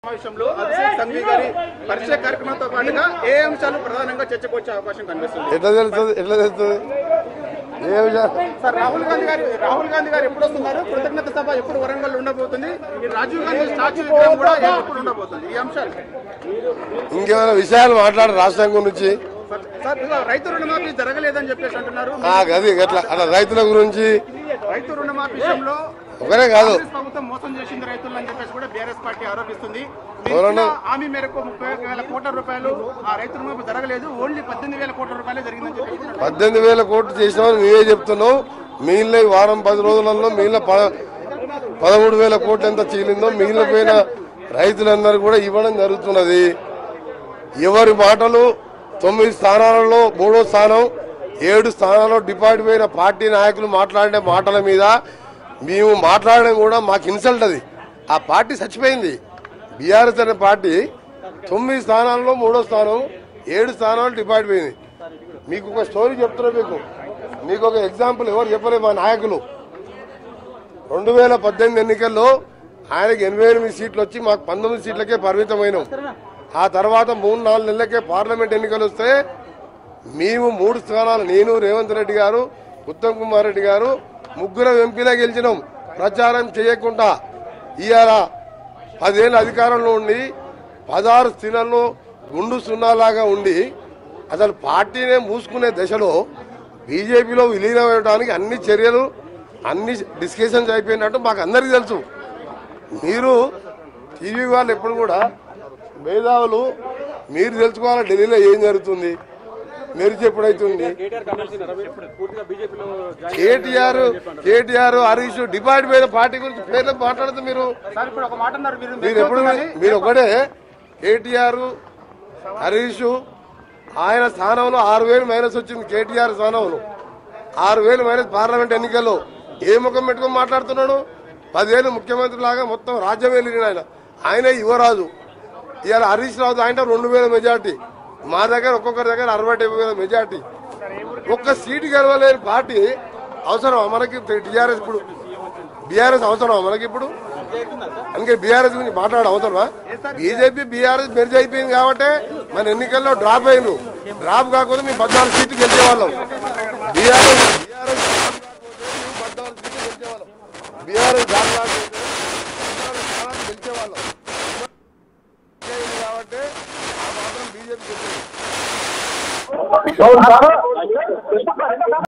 సమావేశంలో అభిషేక్ సంఘవి గారి పరిచయ కార్యక్రమంతో పాటుగా ఏ అంశాలు ప్రధానంగా చర్చకు వచ్చే అవకాశం కనిపిస్తుంది? ఎట్లా తెలుస్తుంది సార్ రాహుల్ గాంధీ గారు ఎప్పుడు వస్తున్నారు? కృతజ్ఞత సభ ఎప్పుడు వరంగల్ ఉండబోతుంది? రాజీవ్ గాంధీ స్టాచ్యూ కూడా ఎప్పుడు ఉండబోతుంది? ఈ అంశాలు ఇంకేమైనా విషయాలు మాట్లాడు రాష్ట్రం గురించి. సార్ రైతు రుణమాఫీ జరగలేదని చెప్పేసి అంటున్నారు. అది ఎట్లా అట్లా రైతుల గురించి రైతు రుణమాఫీ విషయంలో ఒకరే కాదు ప్రభుత్వం మోసం చేసింది రైతులు అని చెప్పేసి కూడా బీఆర్ఎస్ పార్టీ ఆరోపిస్తుంది. హామీ మేరకు 30,000 కోట్ల రూపాయలు ఆ రైతు రుణమాఫీ జరగలేదు, ఓన్లీ 18,000 కోట్ల రూపాయలే జరిగిందని చెప్పేసి 18,000 కోట్లు చేసినామని నువ్వే చెప్తున్నావు. మిగిలిన వారం 10 రోజులలో మిగిలిన 13,000 కోట్లు ఎంత చీలిందో మిగిలిపోయిన రైతులందరూ కూడా ఇవ్వడం జరుగుతున్నది. ఎవరి మాటలు 9 స్థానాలలో 3వ స్థానం 7 స్థానాల్లో డిపాజిట్ పోయిన పార్టీ నాయకులు మాట్లాడే మాటల మీద మేము మాట్లాడడం కూడా మాకు ఇన్సల్ట్. అది ఆ పార్టీ చచ్చిపోయింది. బీఆర్ఎస్ అనే పార్టీ 9 స్థానాల్లో 3వ స్థానం 7 స్థానాలు డిపాజిట్ పోయింది. మీకు ఒక స్టోరీ చెప్తున్నా. మీకు ఒక ఎగ్జాంపుల్ ఎవరు చెప్పలేదు. మా నాయకులు 2018 ఎన్నికల్లో ఆయనకి 88 సీట్లు వచ్చి మాకు 19 సీట్లకే పరిమితమైనాం. ఆ తర్వాత 3-4 నెలలకే పార్లమెంట్ ఎన్నికలు వస్తే మేము 3 స్థానాలు నేను రేవంత్ రెడ్డి గారు ఉత్తమ్ కుమార్ రెడ్డి గారు ముగ్గురం ఎంపీలా గెలిచినాం. ప్రచారం చేయకుండా ఇవాళ 10 ఏళ్ళ అధికారంలో ఉండి 16 స్థానాల్లో గుండు సున్నాలాగా ఉండి అసలు పార్టీనే మూసుకునే దశలో బీజేపీలో విలీనమవడానికి అన్ని చర్యలు అన్ని డిస్కషన్స్ అయిపోయినట్టు మాకు అందరికీ తెలుసు. మీరు టీవీ వాళ్ళు ఎప్పుడు కూడా మేధావులు మీరు తెలుసుకోవాలి ఢిల్లీలో ఏం జరుగుతుంది మీరు చెప్పుడైతుంది. కేటీఆర్ హరీష్ డిపాజిట్ పోయిన పార్టీ గురించి పేర్లు మాట్లాడుతూ మీరు ఎప్పుడు మీరు ఒకటే కేటీఆర్ హరీష్ ఆయన స్థానంలో 6,000 మైనస్ వచ్చింది. కేటీఆర్ స్థానంలో 6,000 మైనస్ పార్లమెంట్ ఎన్నికల్లో ఏ ముఖం పెట్టుకుని మాట్లాడుతున్నాడు? 10 ఏళ్ళు ముఖ్యమంత్రి లాగా మొత్తం రాజ్యం వెళ్ళిన ఆయనే యువరాజు. ఇవాళ హరీష్ రావు ఆయన 2,000 మెజార్టీ, మా దగ్గర ఒక్కొక్కరి దగ్గర 60-70,000 మెజార్టీ. ఒక్క సీటు గెలవలేని పార్టీ అవసరం మనకి? టీఆర్ఎస్ ఇప్పుడు బీఆర్ఎస్ అవసరమా మనకి? ఇప్పుడు అందుకే బీఆర్ఎస్ గురించి మాట్లాడడం అవసరమా? బీజేపీ బీఆర్ఎస్ మెర్జ్ అయిపోయింది కాబట్టి మన ఎన్నికల్లో డ్రాప్ అయింది. డ్రాప్ కాకపోతే మేము 14 సీట్లు గెలిచేవాళ్ళం. బీఆర్ఎస్ 14 సీట్లు గెలిచేవాళ్ళం. బీఆర్ఎస్ గెలిచేవాళ్ళం కాబట్టి ఆ మాత్రం బీజేపీ